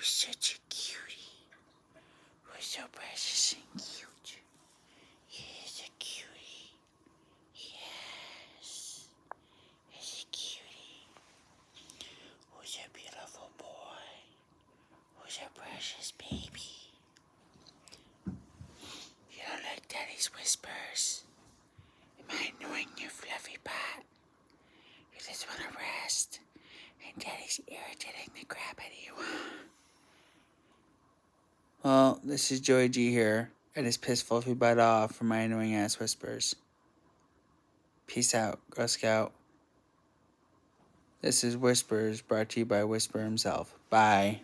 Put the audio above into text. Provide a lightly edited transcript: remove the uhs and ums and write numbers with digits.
such a cutie. Who's so precious and cute. He's a cutie. Yes. He's a cutie. Who's a beautiful boy. Who's a precious baby. You don't like Daddy's whispers? Am I annoying you, fluffy pot? You just want to rest, and Daddy's irritating the crap out of you, huh? Well, this is Joey G here. I just pissed Fluffy Butt off for my annoying ass whispers. Peace out, Girl Scout. This is Whispers, brought to you by Whisper himself. Bye.